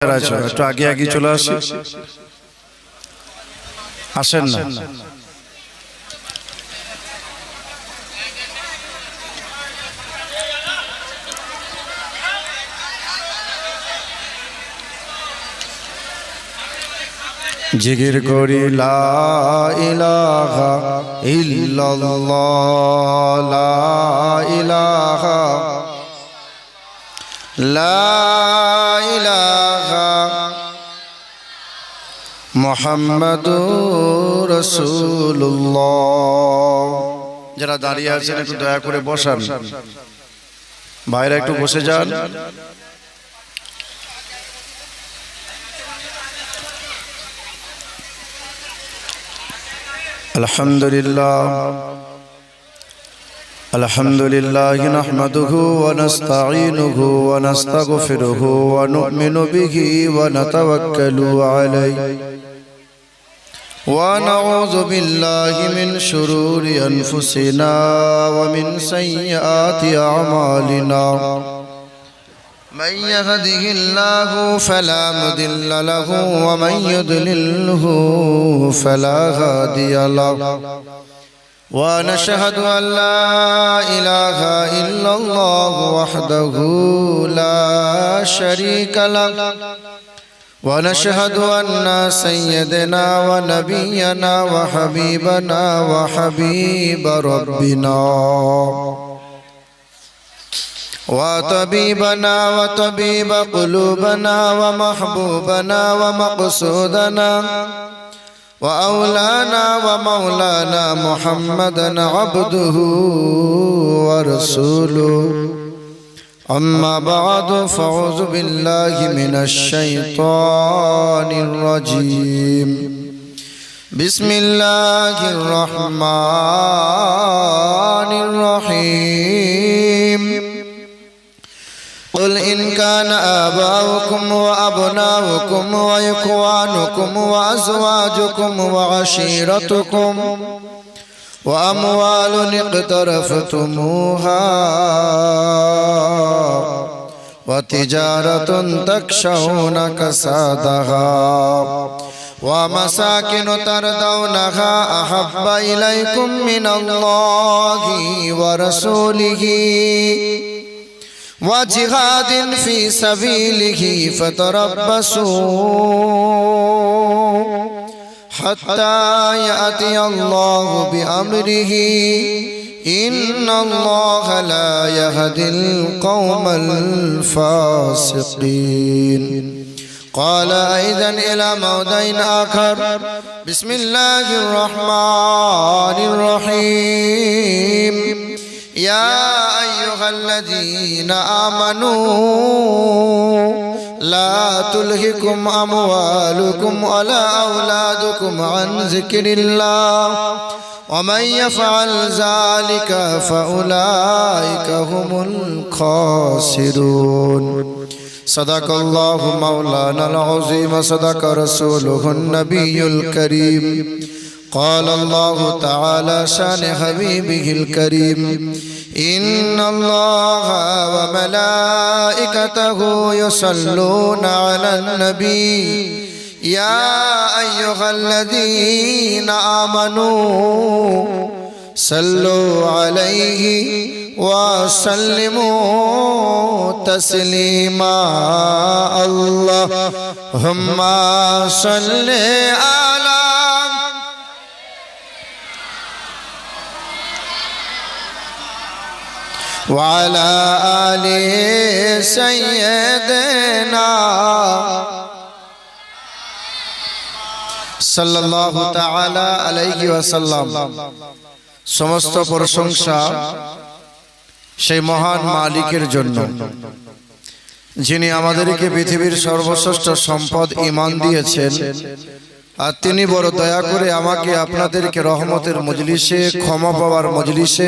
একটু আগে আগে চলে আসি, আসেন না। জিকির করি লা ইলাহা ইল্লাল্লাহ, লা ইলাহা লা ইলাহা মুহাম্মাদুর রাসূলুল্লাহ। যারা দাঁড়িয়ে আছেন একটু দয়া করে বসান, বাইরে একটু বসে যান। আলহামদুলিল্লাহ নাহমাদুহু ওয়া নাস্তাঈনুহু ওয়া নাস্তাগফিরুহু ওয়া নু'মিনু বিহি ওয়া নাতাওয়াক্কালু আলাইহি ওয়া নাউযু বিল্লাহি মিন শুরুরি আনফুসিনা ওয়া মিন সাইয়্যাতি আ'মালিনা। من يهده الله فلا مضل له ومن يضلله فلا هادي له ونشهد أن لا إله إلا الله وحده لا شريك له ونشهد أن سيدنا ونبينا وحبيبنا وحبيب ربنا وطبيبنا وطبيب قلوبنا ومحبوبنا ومقصودنا وأولانا ومولانا محمدا عبده ورسوله. أما بعد فأعوذ بالله من الشيطان الرجيم. بسم الله الرحمن الرحيم. قل إن كان آباؤكم وأبناؤكم وإخوانكم وأزواجكم وعشيرتكم وأموال اقترفتموها وتجارة تخشون كسادها ومساكن ترضونها أحب إليكم من الله ورسوله وجهاد في سبيله فتربصوا حتى يأتي الله بأمره إن الله لا يهدي القوم الفاسقين. قال أيضا إلى موضع آخر. بسم الله الرحمن الرحيم. يا أيها الذين آمنوا لا تلهكم أموالكم ولا أولادكم عن ذكر الله ومن يفعل ذلك فأولئك هم الخاسرون. صدق الله مولانا العظيم صدق رسوله النبي الكريم. قال الله تعالى شان حبيبه الكريم. إن الله وملائكته يصلون على النبي يا أيها الذين آمنوا صلوا عليه وسلموا تسليما. اللهم صل على وعلى آل سيدنا সাল্লাল্লাহু তাআলা আলাইহি ওয়াসাল্লাম। সমস্ত প্রশংসা সেই মহান মালিকের জন্য, যিনি আমাদেরকে পৃথিবীর সর্বশ্রেষ্ঠ সম্পদ ঈমান দিয়েছেন, আর তিনি বড় দয়া করে আমাকে আপনাদেরকে রহমতের মজলিসে, ক্ষমা পাওয়ার মজলিসে,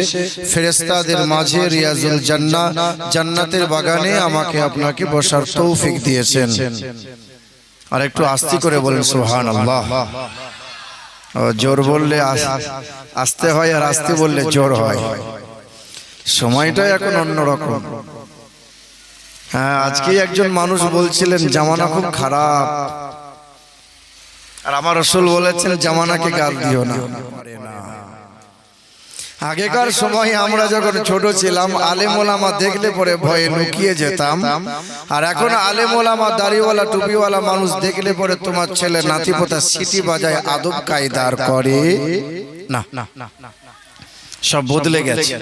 ফেরেশতাদের মাঝে রিয়াজুল জান্নাহ, জান্নাতের বাগানে আমাকে আপনাকে বসার তৌফিক দিয়েছেন। আর একটু আস্তে করে বলেন সুবহানাল্লাহ। জোর বললে আস্তে হয়, আর আস্তে বললে জোর হয়। সময়টা এখন অন্যরকম। হ্যাঁ, আজকে একজন মানুষ বলছিলেন জামানা খুব খারাপ, আর আমার রাসূল বলেছেন জামানাকে গাল দিও না। আগেকার সময় আমরা যখন ছোট ছিলাম আলেম ওলামা দেখলে পরে ভয়ে লুকিয়ে যেতাম, আর এখন আলেম ওলামা দাড়িওয়ালা টুপিওয়ালা মানুষ দেখলে পরে তোমার ছেলে নাতিপোতা সিটি বাজায় আদব কায়দার করে না, সব বদলে গেছে।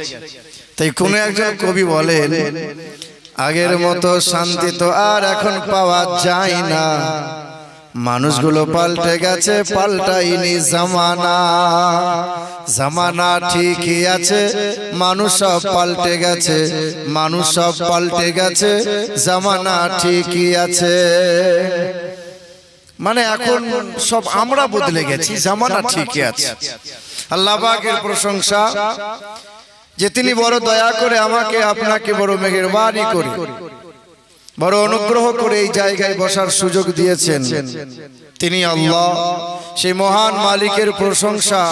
তাই কোন একজন কবি বলেন, আগের মতো শান্তি তো আর এখন পাওয়া যায় না, মানুষগুলো পাল্টে গেছে, পাল্টাইনি জামানা। জামানা ঠিকই আছে, মানুষ সব পাল্টে গেছে, মানুষ সব পাল্টে গেছে, জামানা ঠিকই আছে। মানে এখন সব আমরা বদলে গেছি, জামানা ঠিকই আছে। আল্লাহ পাকের প্রশংসা যে তিনি বড় দয়া করে আমাকে আপনাকে বড় মেহেরবানি করে বড় অনুগ্রহ করে এই জায়গায় বসার সুযোগ দিয়েছেন। তিনি আল্লাহ, সেই মহান মালিকের প্রশংসা,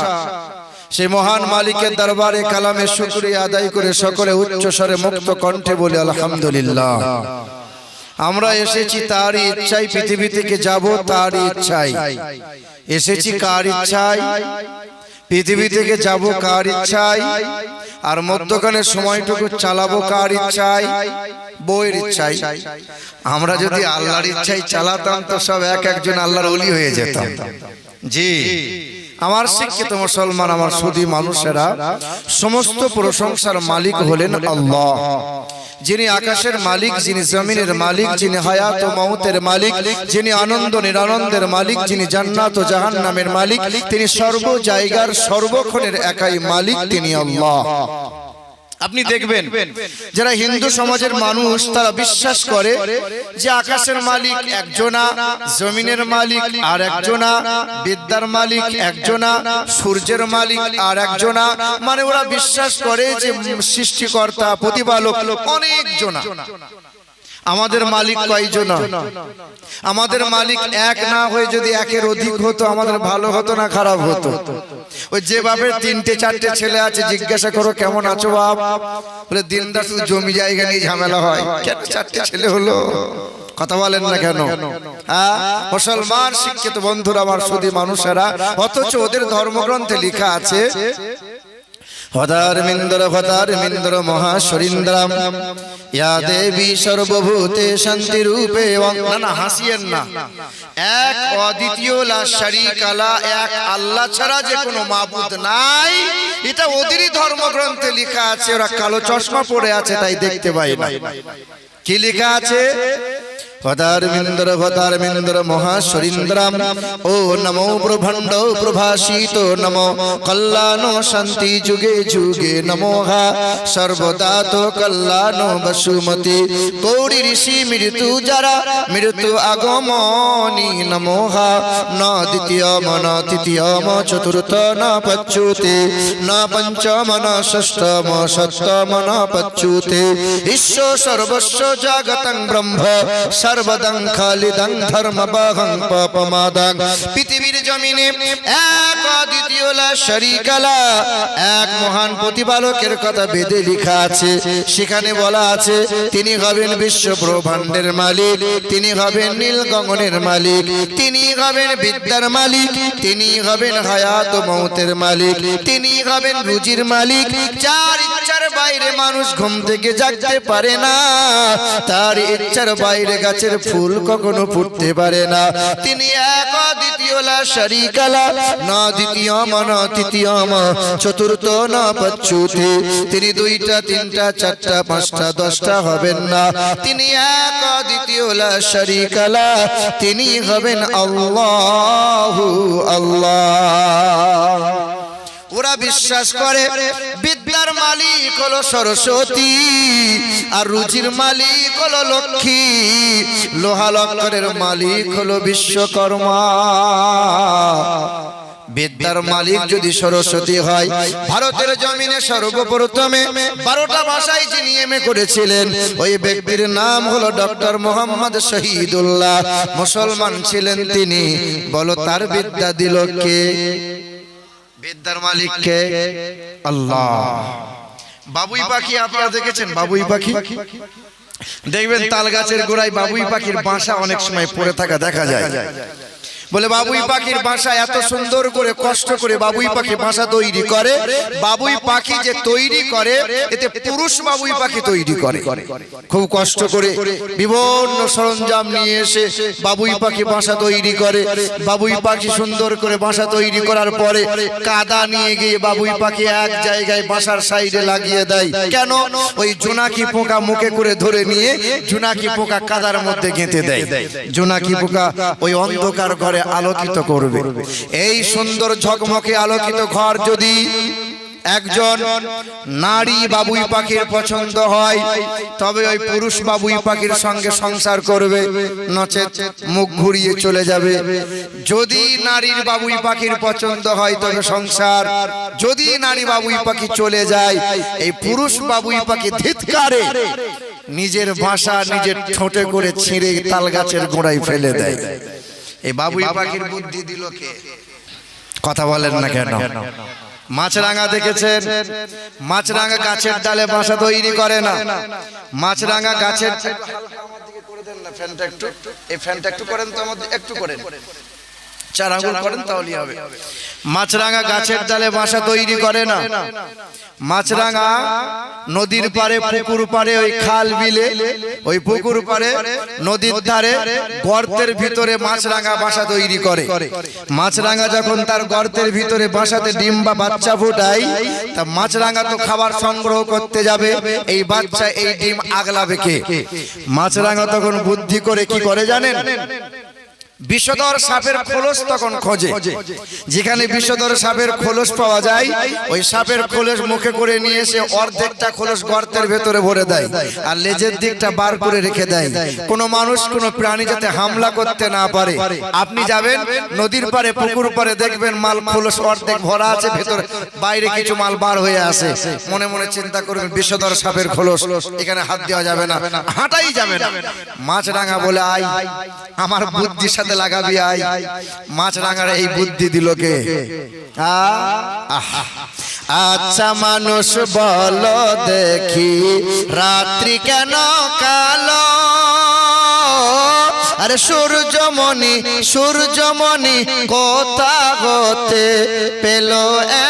সেই মহান মালিকের দরবারে কালামে শুকরিয়া আদায় করে সকলে উচ্চ স্বরে মুক্ত কণ্ঠে বলে আলহামদুলিল্লাহ। আমরা এসেছি তারই ইচ্ছায়, পৃথিবী থেকে যাব তারই ইচ্ছায়। এসেছি কার ইচ্ছায়, পৃথিবী থেকে যাব কার ইচ্ছায়, আর মধ্যখানে সময়টুকু চালাবো কার ইচ্ছায়, বউয়ের ইচ্ছায়। আমরা যদি আল্লাহর ইচ্ছায় চালাতাম তো সব এক একজন আল্লাহর ওলি হয়ে যেতাম। জি আমার শিক্ষিত মুসলমান, আমার সুধী মানুষেরা, সমস্ত প্রশংসার মালিক হলেন আল্লাহ, যিনি আকাশের মালিক, যিনি জমিনের মালিক, যিনি হায়াত ও মওতের মালিক, যিনি আনন্দ নিরানন্দের মালিক, যিনি জান্নাত ও জাহান্নামের মালিক, তিনি সর্ব জায়গার সর্বক্ষণের একাই মালিক, তিনি আল্লাহ। আপনি দেখবেন যারা হিন্দু সমাজের মানুষ তারা বিশ্বাস করে যে আকাশের মালিক একজনা, জমিনের মালিক আর একজনা, বিদ্যার মালিক একজনা, সূর্যের মালিক আর একজনা। মানে ওরা বিশ্বাস করে যে সৃষ্টিকর্তা প্রতিপালক অনেকজনা। আমাদের মালিক কয়জন? আমাদের মালিক এক না হয়ে যদি একের অধিক হতো আমাদের ভালো হতো না খারাপ হতো? ওই যে বাপের তিনটে চারটে ছেলে আছে জিজ্ঞাসা করো কেমন আছো বাপ, বলে দিনদার শুধু জমি জায়গা নিয়ে ঝামেলা হয়, কেন চারটে ছেলে হলো? কথা বলেন না কেন? মুসলমান শিক্ষিত বন্ধুরা, আমার সুধী মানুষেরা, অথচ ওদের ধর্মগ্রন্থে লেখা আছে হদারমিন্দ্র মহাশরীন্দ্রাম ইয়া দেবী সর্বভূতে শান্তি রূপে। না হাসিয়েন না, এক অদ্বিতীয় লা শারীকা লা, এক আল্লাহ ছাড়া যে কোনো মাবুদ নাই, এটা ওদেরই ধর্মগ্রন্থে লেখা আছে। ওরা কালো চশমা পরে আছে তাই দেখতে পাই না। কি লেখা আছে? ভদারমিন্দ্র মহাশরীন্দ্রাম ও নমো প্রভণ্ড প্রভাসিত নমো কল্যাণ শান্তি যুগে যুগে নমো হা সর্বদা তো কল্যাণ বসুমতি গৌরী ঋষি মৃত্যু যারা মৃত্যু আগমনি নমো হা ন দ্বিতীয়ম ন তৃতীয়ম চতুর্থ ন পচ্যুতে ন পঞ্চম ন ষষ্ঠম সপ্তম ন পচ্যুতে ঈশ্বর সর্বস্ব জগতং ব্রহ্ম সর্বদং খালিদং ধর্মবাহং পাপমাদং। পৃথিবীর জমিনে এক অদ্বিতীয় লা শারীকা লা, এক মহান প্রতিপালকের কথা বেদে লেখা আছে। সেখানে বলা আছে তিনি হবেন বিশ্ব ব্রহ্মাণ্ডের মালিক, তিনি হবেন নীল গগনের মালিক, তিনি হবেন বিদ্যার মালিক, তিনি হবেন হায়াত ও মওতের মালিক, তিনি হবেন রুজির মালিক। যার ইচ্ছার বাইরে মানুষ ঘুম থেকে জাগতে পারে না, তার ইচ্ছার বাইরে গাছের ফুল কখনো ফুটতে পারে না। তিনি এক অদ্বিতীয় লা শারীকা লা, না দ্বিতীয়ম না তৃতীয়ম চতুর্থ না পচ্যুতে। তিনি দুইটা তিনটা চারটা পাঁচটা দশটা হবেন না, তিনি এক অদ্বিতীয় লা শারীকা লা, তিনি হবেন আল্লাহু আল্লাহ। ওরা বিশ্বাস করে বিদ্যার মালিক হলো সরস্বতী, আর রুজির মালিক হলো লক্ষ্মী, লোহা লক্করের মালিক হলো বিশ্বকর্মা। বিদ্যার মালিক যদি সরস্বতী হয়, ভারতের জমিনে সর্বপ্রথমে 12টা ভাষায় যিনি এমএ করেছিলেন ওই ব্যক্তির নাম হলো ডক্টর মোহাম্মদ শহীদুল্লাহ। মুসলমান ছিলেন তিনি। বলো তার বিদ্যা দিল কে? বিদ্যার মালিক কে? আল্লাহ। বাবুই পাখি আপনারা দেখেছেন? বাবুই পাখি দেখবেন তাল গাছের গোড়ায় বাবুই পাখির বাসা অনেক সময় পড়ে থাকা দেখা যায়। বলে বাবুই পাখির বাসা এত সুন্দর করে কষ্ট করে বাবুই পাখি বাসা তৈরি করে, বাবুই পাখি যে তৈরি করে এতে পুরুষ বাবুই পাখি তৈরি করে, খুব কষ্ট করে বিভিন্ন সরঞ্জাম নিয়ে এসে বাবুই পাখি বাসা তৈরি করে। বাবুই পাখি সুন্দর করে বাসা তৈরি করার পরে কাদা নিয়ে গিয়ে বাবুই পাখি এক জায়গায় বাসার সাইডে লাগিয়ে দেয়। কেন? ওই জোনাকি পোকা মুখে করে ধরে নিয়ে জোনাকি পোকা কাদার মধ্যে গেঁথে দেয়। জোনাকি পোকা ওই অন্ধকার ঘরে আলোকিত করবে। এই সুন্দর ঝকমকে আলোকিত ঘর যদি একজন নারী বাবুই পাখির পছন্দ হয় তবে ওই পুরুষ বাবুই পাখির সঙ্গে সংসার করবে, নচেত মুখ ঘুরিয়ে চলে যাবে। যদি নারীর বাবুই পাখির পছন্দ হয় তবে সংসার, যদি নারী বাবুই পাখি চলে যায় এই পুরুষ বাবুই পাখি ধিৎকারে নিজের ভাষা নিজের ঠোঁটে করে ছিঁড়ে তাল গাছের গোড়ায় ফেলে দেয়। এই বাবুই পাখির বুদ্ধি দিল কে? কথা বলেন না কেন? মাছরাঙা দেখেছেন? মাছরাঙা গাছের ডালে বাসা তৈরি করে না। মাছরাঙা গাছের ফ্যানটা একটু, এই ফ্যানটা একটু করেন তো, আমাদের একটু করেন, 4 আঙ্গুল করেন তাহলেই হবে। মাছরাঙা গাছের ডালে বাসা তৈরি করে না। মাছরাঙা নদীর পারে, পুকুর পারে, ওই খাল বিলে, ওই পুকুর পারে, নদীর ধারে গর্তের ভিতরে মাছরাঙা বাসা তৈরি করে। মাছরাঙা যখন তার গর্তের ভিতরে বাসাতে ডিম বা বাচ্চা ফোটায়, তা মাছরাঙা তো খাবার সংগ্রহ করতে যাবে, এই বাচ্চা এই ডিম আগলাবে কে? মাছরাঙা তখন বুদ্ধি করে কি করে জানেন? বিষধর সাপের খোলস তখন খোঁজে। যেখানে বিষধর সাপের খোলস পাওয়া যায় ওই সাপের খোলস মুখে করে নিয়ে এসে অর্ধেকটা খোলস গর্তের ভেতরে ভরে দেয় আর লেজের দিকটা বার করে রেখে দেয়, কোনো মানুষ কোনো প্রাণী যাতে হামলা করতে না পারে। আপনি যাবেন নদীর পারে, পুকুর পারে, দেখবেন মাল খোলস অর্ধেক ভরা আছে, ভেতরে বাইরে কিছু মাল বার হয়ে আসে। মনে মনে চিন্তা করবেন বিষধর সাপের খোলস, এখানে হাত দেওয়া যাবে না, হাঁটাই যাবে না। মাছরাঙা বলে আয় আমার বুদ্ধির সাথে লাগাবি আয়। মাছরাঙার এই বুদ্ধি দিল কে? আচ্ছা মানুষ বলো দেখি রাত্রি কেন কালো? আরে সূর্যমণি সূর্যমণি কোথা হতে পেল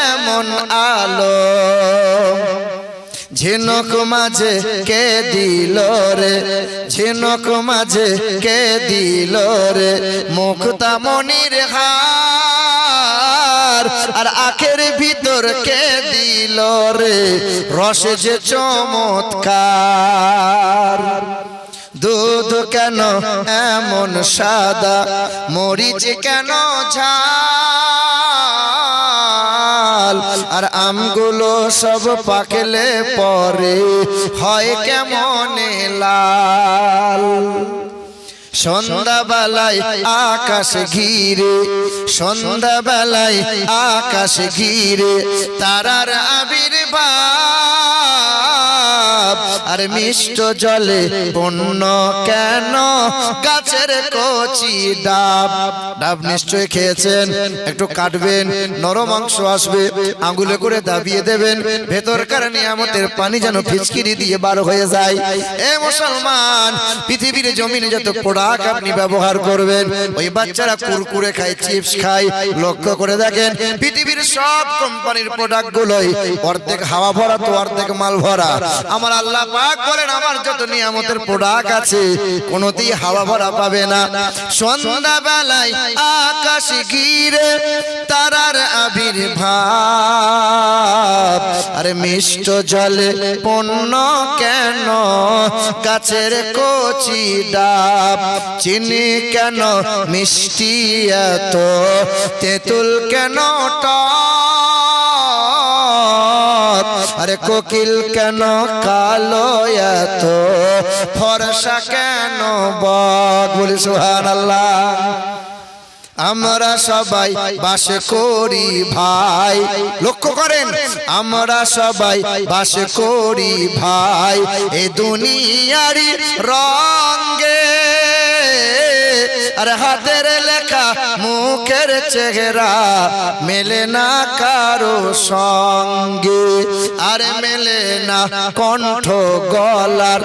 এমন আলো? ঝিনুক মাঝে কে দিল রে, ঝিনুক মাঝে কে দিল রে মুক্তামণির হার? আর আখের ভিতর কে দিল রে রসে যে চমৎকার? দুধ কেন এমন সাদা, মরিচ কেন ঝাল? আর আমগুলো সব পাকলে পরে হয় কেমনে লাল? সন্ধ্যাবেলায় আকাশ ঘিরে, সন্ধ্যাবেলায় আকাশ ঘিরে তারার আবির্ভাব। আর মিষ্ট জলে পূর্ণ কেন গাছের কচি ডাব? ডাব নিশ্চয় খেয়েছেন, একটু কাটবেন, নরম অংশ আসবে, আঙ্গুলে করে দাবিয়ে দেবেন, ভেতরকার নিয়ামতের পানি যেন ফিচকিরি দিয়ে বার হয়ে যায়। এ মুসলমান, পৃথিবীর জমিনে যত প্রোডাক্ট আপনি ব্যবহার করবেন, ওই বাচ্চারা কুরকুরে খায়, চিপস খায়, লক্ষ্য করে দেখেন পৃথিবীর সব কোম্পানির প্রোডাক্ট গুলোই অর্ধেক হাওয়া ভরা তো অর্ধেক মাল ভরা। আমার আল্লাহ পাক বলেন আমার যত নিয়ামতের প্রোডাক্ট আছে কোনোতেই হাওয়া ভরা পাবে না। সন্ধ্যাবেলায় আকাশ ঘিরে তারার আবির্ভাব। আরে মিষ্ট জলে পূর্ণ কেন গাছের কচি ডাব? চিনি কেন মিষ্টি এত, তেঁতুল কেন টক? আরে কোকিল কেন কালো এত, ফর্সা কেন বক? বলি সুবহানাল্লাহ। আমরা সবাই বাস করি ভাই, লক্ষ্য করেন, আমরা সবাই বাস করি ভাই এ দুনিয়ারি রঙে। আর হাতের লেখা মুখের চেহারা মেলে না কারো সঙ্গে, আর মেলে না কণ্ঠ গলার,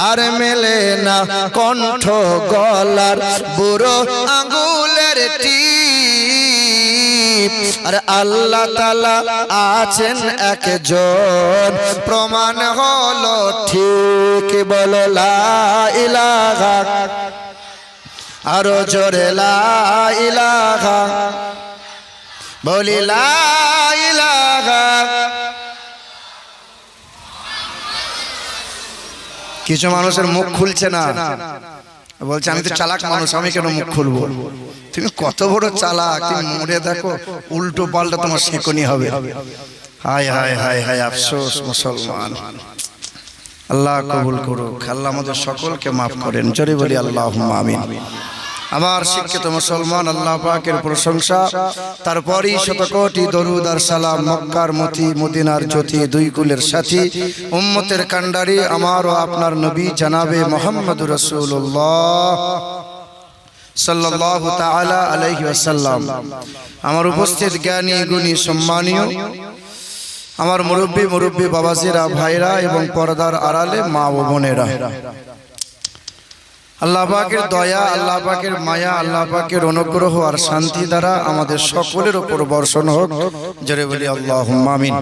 আর মেলে না কণ্ঠ গলার বুড়ো আঙ্গুলের টিপ। আর আল্লাহ তাআলা আছেন একজন, প্রমাণ হলো ঠিক। বলো লা ইলাহা, আরো জোরে লা ইলাহা, বলি লা ইলাহা। কিছু মানুষের মুখ খুলছে না, বলছে আমি তো চালাক মানুষ, আমি কেন মুখ খুলবো? তুমি কত বড় চালাক, তুমি মরে দেখো উল্টো পাল্টা তোমার শেকনি হবে। হায় হায় হায় হায়, আফসোস মুসলমান। আল্লাহ কবুল করুক, আল্লাহ আমাদের সকলকে মাফ করেন। জোরে বলি আল্লাহুম্মা আমিন। আমার শিক্ষিত মুসলমান, আল্লাহ পাকের প্রশংসা, তারপরই শতকোটি দরুদ আর সালাম মক্কার মতি, মদিনার জ্যোতি, দুই কুলের সাথী, উম্মতের কান্ডারি আমার ও আপনার নবী জনাবে মুহাম্মদুর রাসূলুল্লাহ সাল্লাল্লাহু তাআলা আলাইহি ওয়াসাল্লাম। আমার উপস্থিত জ্ঞানী গুণী সম্মানীয় আমার মুরব্বী বাবাজিরা, ভাইরা এবং পর্দার আড়ালে মা ও বোনেরা, আল্লাহ পাকের দয়া, আল্লাহ পাকের মায়া, আল্লাহ পাকের অনুগ্রহ আর শান্তি দ্বারা আমাদের সকলের উপর বর্ষণ হোক। জোরে বলি আল্লাহুম্মা আমিন।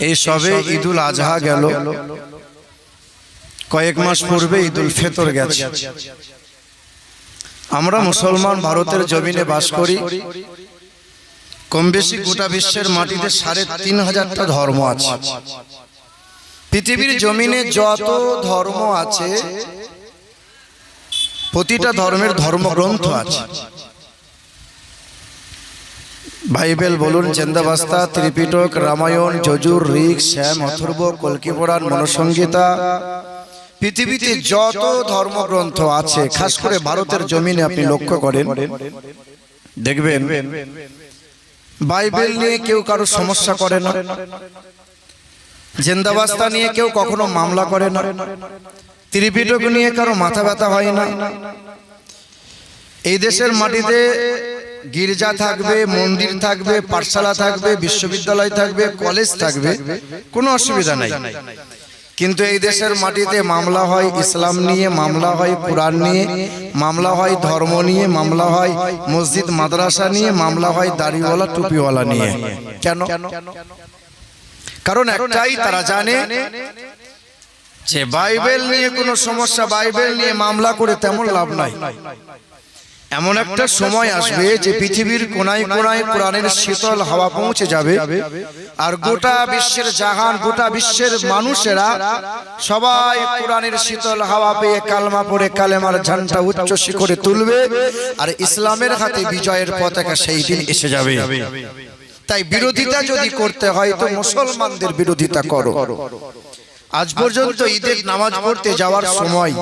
এই সবে ঈদুল আজহা গেল, কয়েক মাস পূর্বে ঈদুল ফিতর গেছে। আমরা মুসলমান ভারতের জমিনে বাস করি। কম বেশি গোটা বিশ্বের মাটিতে ৩৫০০টা ধর্ম আছে। পৃথিবীর জমিনে যত ধর্ম আছে, প্রতিটা ধর্মের ধর্মগ্রন্থ আছে। বাইবেল বলুন, জিন্দাবাস্তা, ত্রিপিটক, রামায়ণ, যজুর, ঋক, শ্যাম, অথর্ব, কল্কি পুরাণ, মনুসংহিতা, পৃথিবীতে যত ধর্মগ্রন্থ আছে, খাস করে ভারতের জমিনে আপনি লক্ষ্য করেন, দেখবেন বাইবেল নিয়ে কেউ কারো সমস্যা করে না, জিন্দাবাস্তা নিয়ে কেউ কখনো মামলা করে না, ত্রিপিটক নিয়ে কারো মাথা ব্যথা হয় না। এই দেশের মাটিতে গির্জা থাকবে, মন্দির থাকবে, পাঠশালা থাকবে, বিশ্ববিদ্যালয় থাকবে, কলেজ থাকবে, কোনো অসুবিধা নাই। কিন্তু এই দেশের মাটিতে মামলা হয় ইসলাম নিয়ে, মামলা হয় কোরআন নিয়ে, মামলা হয় ধর্ম নিয়ে, মামলা হয় মসজিদ মাদ্রাসা নিয়ে, মামলা হয় দাড়িওয়ালা টুপিওয়ালা নিয়ে। কেন? কারণ একটাই, তারা জানে যে বাইবেল নিয়ে কোনো সমস্যা, বাইবেল নিয়ে মামলা করে তেমন লাভ নাই। এমন একটা সময় আসবে যে পৃথিবীর কোনায় কোনায় কোরআনের শীতল হাওয়া পৌঁছে যাবে, আর গোটা বিশ্বের জাহান, গোটা বিশ্বের মানুষেরা সবাই কোরআনের শীতল হাওয়া পেয়ে কালমা পড়ে কালেমার ঝান্ডা উচ্চ শিখরে তুলবে, আর ইসলামের হাতে বিজয়ের পতাকা সেই দিন এসে যাবে। তাই বিরোধিতা যদি করতে হয় তো মুসলমানদের বিরোধিতা করো। আজ পর্যন্ত ঈদের নামাজ পড়তে যাওয়ার সময়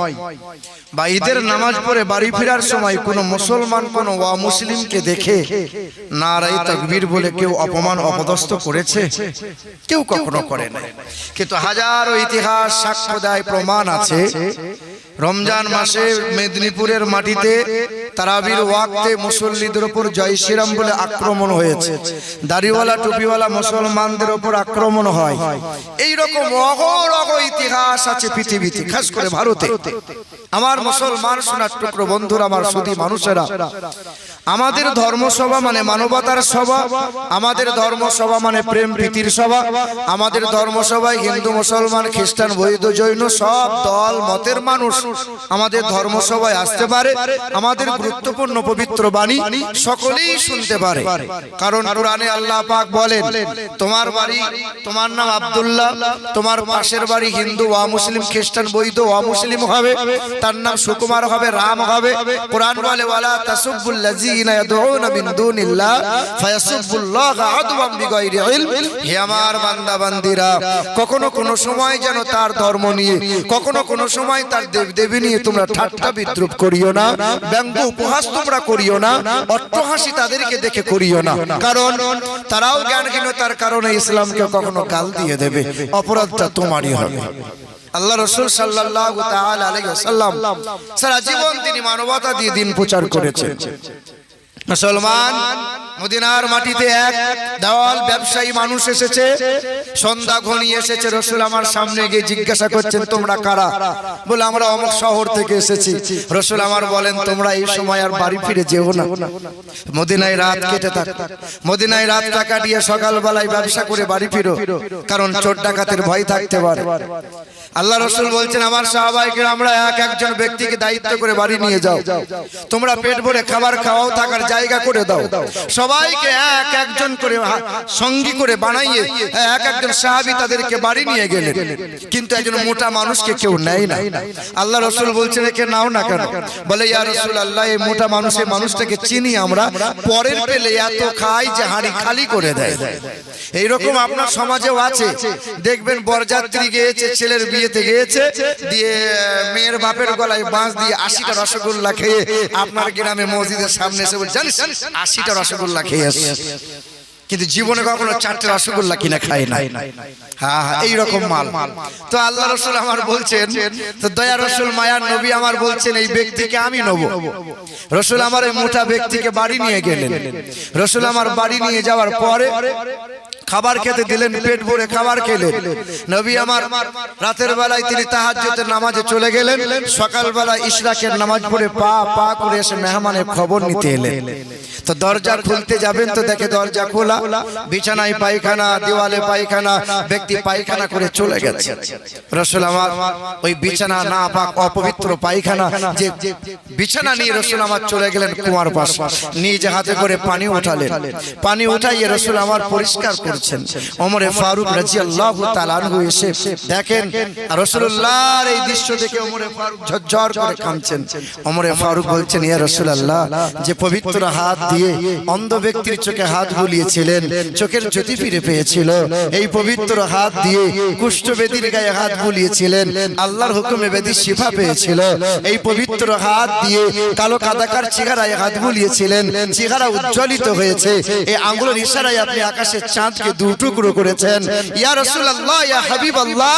বা ঈদের নামাজ পড়ে বাড়ি ফেরার সময় কোন মুসলমান কোন অমুসলিমকে দেখে নারায়ে তাকবীর বলে কেউ অপমান অপদস্থ করেছে? কেউ কখনো করে না। কিন্তু হাজারো ইতিহাস সাক্ষ্য দেয়, প্রমাণ আছে। রমজান মাসে মেদিনীপুরের মাটিতে তারাবির ওয়াক্তে মুসল্লিদের উপর জয় শ্রীরাম বলে আক্রমণ হয়েছে, দাড়িওয়ালা টুপিওয়ালা মুসলমানদের উপর আক্রমণ হয়। এই রকম অহরহ ইতিহাস আছে পৃথিবীতে, খাস করে ভারতে। আমার মুসলমান সোনার টুকরো বন্ধুরা, আমার সুধী মানুষেরা, আমাদের ধর্মসভা মানে মানবতার সভা, আমাদের ধর্মসভা মানে প্রেম প্রীতির সভা। আমাদের ধর্মসভায় হিন্দু, মুসলমান, খ্রিস্টান, বৌদ্ধ, জৈন সব দল মতের মানুষ আমাদের ধর্মসভায় আসতে পারে। আমাদের গুরুত্বপূর্ণ পবিত্র বাণী সকলেই শুনতে পারে। কারণ কোরআনে আল্লাহ পাক বলেন, তোমার বাড়ি, তোমার নাম আব্দুল্লাহ, তোমার পাশের বাড়ি হিন্দু ওয়া মুসলিম, খ্রিস্টান, বৌদ্ধ ওয়া মুসলিম হবে, তার নাম সুকুমার হবে, রাম হবে। কোরআন বলে, ওয়ালা তাসুব্বুল লাযিনা ইয়াদউনা মিন দুনিল্লাহ ফায়াসুব্বুল্লাহা আদওয়ান বিগাইরি ইলম। হে আমার বান্দা বান্দীরা, কখনো কোনো সময় যেন তার ধর্ম নিয়ে, কখনো কোনো সময় তার দেবদেবী নিয়ে তোমরা ঠাট্টা বিদ্রুপ করিও না, ব্যঙ্গ উপহাস তোমরা করিও না, অট্টহাসি তাদেরকে দেখে করিও না। কারণ তারাও জ্ঞানহীনতার কারণে ইসলামকে কখনো গাল দিয়ে দেবে, অপরাধটা তোমারই হবে। আল্লাহ রাসূল সাল্লাল্লাহু তাআলা আলাইহি ওয়াসাল্লাম সারা জীবন তিনি মানবতা দিয়ে দিন প্রচার করেছেন। মুসলমান, মদিনার মাটিতে এক দেওয়াল ব্যবসায়ী মানুষ এসেছে, সন্ধ্যা ঘনিয়ে এসেছে। রাসূল আমার সামনে গিয়ে জিজ্ঞাসা করছেন, তোমরা কারা? বলে, আমরা অমুক শহর থেকে এসেছি। রাসূল আমার বলেন, তোমরা এই সময় আর বাড়ি ফিরে যেও না, মদিনায় রাত কেটে থাক, মদিনায় রাতটা কাটিয়ে সকালবেলায় ব্যবসা করে বাড়ি ফিরো, কারণ চোর ডাকাতের ভয় থাকতে পারে। আল্লাহ রাসূল বলছেন, আমার সাহাবায়ে আমরা একজন ব্যক্তিকে দায়িত্ব করে বাড়ি নিয়ে যাও, তোমরা পেট ভরে খাবার খাওয়াও, থাকার জায়গা করে দাও। সবাইকে একজন করে সঙ্গী করে বানাইয়ে একজন সাহাবী তাদেরকে বাড়ি নিয়ে গেলেন, কিন্তু একজন মোটা মানুষকে কেউ নেয় না। আল্লাহ রাসূল বলছেন, একে নাও না কেন? বলে, ইয়া রাসূলুল্লাহ, এই মোটা মানুষটাকে চিনি আমরা, পরের পেলে এত খায় যে হাঁড়ি খালি করে দেয়। এইরকম আপনার সমাজেও আছে, দেখবেন বরযাত্রী গিয়েছে, ছেলের বিয়েতে গিয়েছে, দিয়ে মেয়ের বাপের গলায় বাঁশ দিয়ে 80টা রসগোল্লা খেয়ে আপনার গ্রামে মসজিদের সামনে এসে বলছে, জানিস 80টা রসগোল্লা খেয়ে আসে, কিন্তু জীবনে কখনো 4টে রসগোল্লা কিনে খায় না। হ্যাঁ হ্যাঁ, এইরকম মাল। তো আল্লাহ রাসূল আমার বলছেন, তো দয়া রাসূল মায়ার নবী আমার বলছেন, এই ব্যক্তিকে আমি নেব। রাসূল আমার এই মোটা ব্যক্তিকে বাড়ি নিয়ে গেলেন। রাসূল আমার বাড়ি নিয়ে যাওয়ার পরে খাবার খেতে দিলেন, পেট ভরে খাবার খেলেন। নবী আমার রাতের বেলায় তিনি তাহাজ্জুদের নামাজে চলে গেলেন, সকালবেলা ইশরাকের নামাজ পড়ে পা পা করে এসে মেহমানের খবর নিতে এলেন। তো দরজা খুলতে যাবেন, তো দেখে দরজা খোলা, বিছানায় পায়খানা, দেওয়ালে পায়খানা, ব্যক্তি পায়খানা করে চলে গেছে। রাসূল আমার ওই বিছানা না পাক অপবিত্র পায়খানা যে বিছানা নিয়ে রাসূল আমার চলে গেলেন কুয়ার পাশ, নিজ হাতে করে পানি উঠালেন। পানি উঠাইয়ে রাসূল আমার পরিষ্কার করছেন। ওমর ফারুক রাদিয়াল্লাহু তাআলা আনহু এসে দেখেন রাসূলুল্লাহর এই দৃশ্য দেখে ওমর ফারুক ঝরঝর করে কাঁদছেন। ওমর ফারুক বলছেন, ইয়া রাসূলুল্লাহ, যে পবিত্র হাত দিয়ে অন্ধ ব্যক্তির চোখে হাত বুলিয়েছিলেন, চোখের জ্যোতি ফিরে পেয়েছিল, এই পবিত্র হাত দিয়ে কুষ্ঠব্যাধির গায়ে হাত বুলিয়েছিলেন, আল্লাহর হুকুমে ব্যাধি শিফা পেয়েছিল, এই পবিত্র হাত দিয়ে কালো কাদাকার চেহারায় হাত বুলিয়েছিলেন, চেহারা উজ্জ্বলিত হয়েছে, এই আঙ্গুলের ইশারায় আপনি আকাশের চাঁদকে দু টুকরো করেছেন। ইয়া রাসূলুল্লাহ, ইয়া হাবিবাল্লাহ,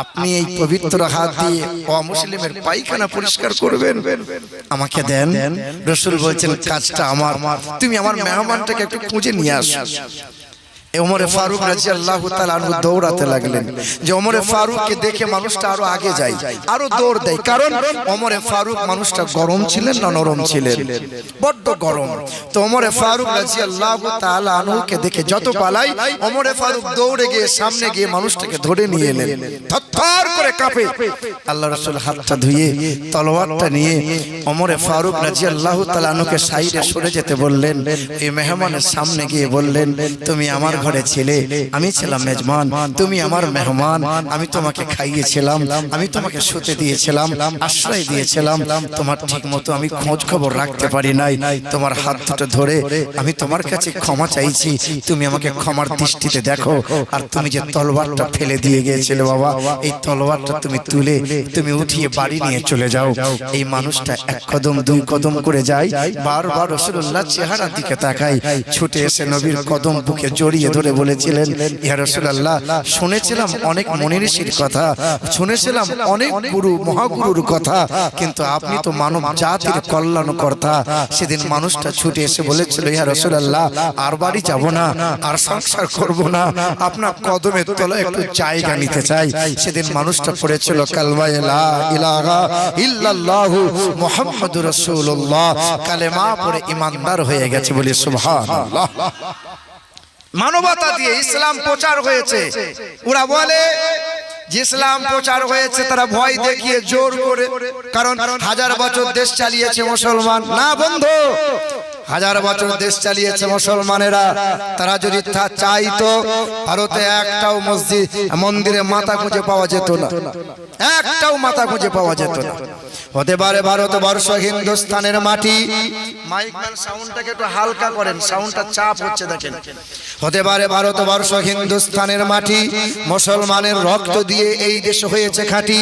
আপনি এই পবিত্র হাত দিয়ে অমুসলিমের পায়খানা পরিষ্কার করবেন, আমাকে দেন। রাসূল বলছেন, কাজটা আমার, তুমি আমার মেহমানটাকে একটু খুঁজে নিয়ে আসো। ওমর ফারুক রাদিয়াল্লাহু তাআলা আনহু দৌড়াতে লাগলেন, যে ওমর ফারুককে দেখে মানুষটা আরো আগে যায়, আরো দৌড় দেয়, কারণ ওমর ফারুক মানুষটা গরম ছিলেন না নরম ছিলেন? বড্ড গরম। তো ওমর ফারুক রাদিয়াল্লাহু তাআলা আনহুকে দেখে যত পালাই, ওমর ফারুক দৌড়ে গিয়ে সামনে গিয়ে মানুষটাকে ধরে নিয়ে এলেন। থরথর করে কাঁপে। আল্লাহ রাসূল হাতটা ধুয়ে তলোয়ারটা নিয়ে ওমর ফারুক রাদিয়াল্লাহু তাআলা আনহুকে সাইডে সরে যেতে বললেন। এই মেহমানের সামনে গিয়ে বললেন, তুমি আমার ঘরে ছিলে, আমি ছিলাম মেজবান, তুমি আমার মেহমান, আমি তোমাকে খাইয়েছিলাম, আমি তোমাকে শুতে দিয়েছিলাম, আশ্রয় দিয়েছিলাম, তোমার ঠিক মতো আমি খোঁজ খবর রাখতে পারি নাই, তোমার হাত দুটো ধরে আমি তোমার কাছে ক্ষমা চাইছি, তুমি আমাকে ক্ষমার দৃষ্টিতে দেখো। আর তুমি যে তলোয়ারটা ফেলে দিয়ে গিয়েছিলে বাবা, এই তলোয়ারটা তুমি তুলে তুমি উঠিয়ে বাড়ি নিয়ে চলে যাও। এই মানুষটা এক কদম দুই কদম করে যায়, বারবার রাসূলুল্লাহ চেহারার দিকে তাকায়, ছুটে এসে নবীর কদম বুকে জড়িয়ে ধরে বলেছিলেন, ইয়া রাসূলুল্লাহ, শুনেছিলাম অনেক মুনি ঋষির কথা, শুনেছিলাম অনেক গুরু মহাগুরুর কথা, কিন্তু আপনি তো মানব জাতির কল্যাণকর্তা। সেদিন মানুষটা ছুটে এসে বলেছিল, ইয়া রাসূলুল্লাহ, আর বাড়ি যাব না, আর সংসার করব না, আপনার কদমের তলায় একটু জায়গা নিতে চাই। সেদিন মানুষটা পড়েছিল কালমা লা ইলাহা ইল্লাল্লাহু মুহাম্মাদুর রাসূলুল্লাহ, কালেমা পড়ে ঈমানদার হয়ে গেছে, বলি সুবহানাল্লাহ। মানবতা দিয়ে ইসলাম প্রচার হয়েছে। ওরা বলে যে ইসলাম প্রচার হয়েছে তারা ভয় দেখিয়ে জোর করে, কারণ 1000 বছর দেশ চালিয়েছে মুসলমান। না বন্ধু, 1000 বছর দেশ চালিয়েছে মুসলমানেরা। তারা যদি চাইতো ভারতে একটাও মসজিদ মন্দিরে মাথা খুঁজে পাওয়া যেত না, একটাও মাথা খুঁজে পাওয়া যেত না। হতে পারে ভারতবর্ষ হিন্দুস্তানের মাটি, মাইকম্যান সাউন্ডটাকে একটু হালকা করেন, সাউন্ডটা চাপ হচ্ছে দেখেন। হতে পারে ভারতবর্ষ হিন্দুস্তানের মাটি, মুসলমানের রক্ত দিয়ে এই দেশ হয়েছে খাঁটি।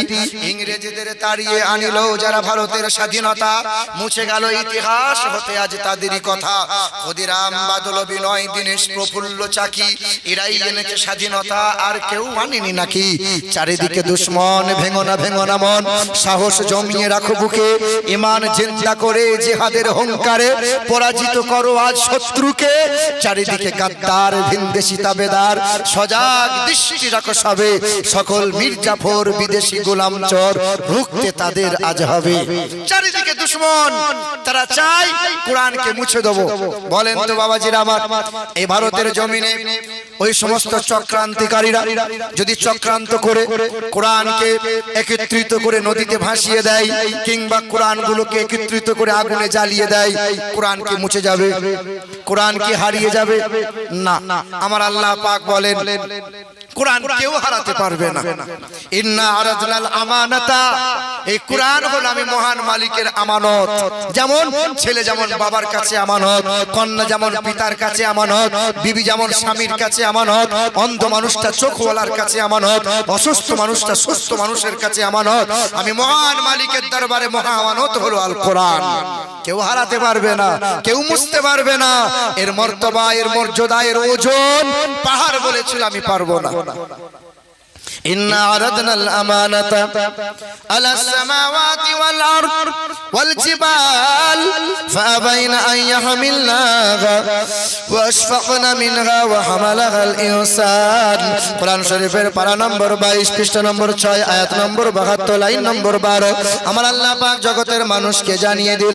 ইংরেজদের তাড়িয়ে আনিল যারা ভারতের স্বাধীনতা, মুছে গেল ইতিহাস হতে আজ তাদের তাদেরই কথা। ক্ষুদিরাম, বাদল, বিনয়, দীনেশ, প্রফুল্ল, চাকি, এরাই এনেছে স্বাধীনতা, আর কেউ আনেনি নাকি? চারিদিকে দুশ্মন, ভেঙো না মন, সাহস জমিয়ে রাখো বুকে, ঈমান জিন্দা করে জিহাদের হুঙ্কারে পরাজিত করো আজ শত্রুকে। চারিদিকে গাদ্দার, ভিনদেশি তাবেদার, সজাগ দৃষ্টি রাখো সবে, সকল মির্জাফর, বিদেশি গোলাম চোর, রুখতে তাদের আজ হবে। চারিদিকে দুশ্মন, তারা চায় কোরআনকে মুছে দেবো। বলেন তো বাবাজিরা আমার, এই ভারতের জমিনে ওই সমস্ত চক্রান্তিকারীরা যদি চক্রান্ত করে কোরআনকে একত্রিত করে নদীতে ভাসিয়ে দেয়, কিংবা কোরআনগুলোকে একত্রিত করে আগুনে জ্বালিয়ে দেয়, কোরআন কি মুছে যাবে? কোরআন কি হারিয়ে যাবে? না। আমার আল্লাহ পাক বলেন কোরআন কেউ হারাতে পারবে না। ইন্না আরাদনাল আমানাতা, এই কোরআন হলো আমি মহান মালিকের আমানত। যেমন ছেলে যেমন বাবার কাছে আমানত, কন্যা যেমন পিতার কাছে আমানত, বিবি যেমন স্বামীর কাছে আমানত, অন্ধ মানুষটা চোখওয়ালার কাছে আমানত, অসুস্থ মানুষটা সুস্থ মানুষের কাছে আমানত। আমি মহান মালিকের দরবারে মহা আমানত হলো আল কোরআন। কেউ হারাতে পারবে না, কেউ মুছতে পারবে না। এর মর্তবা, এর মর্যাদা, এর ওজন পাহাড় বলেছিল, আমি পারবো না। إنا عرضنا الأمانة على السماوات والأرض والجبال فأبين أن يحملنها وأشفقن منها وحملها الإنسان। কোরআন শরীফের পারা নম্বর 22, পৃষ্ঠা নম্বর 6, আয়াত নম্বর 72, লাইন নম্বর 12। আমার আল্লাহ পাক জগতের মানুষকে জানিয়ে দিল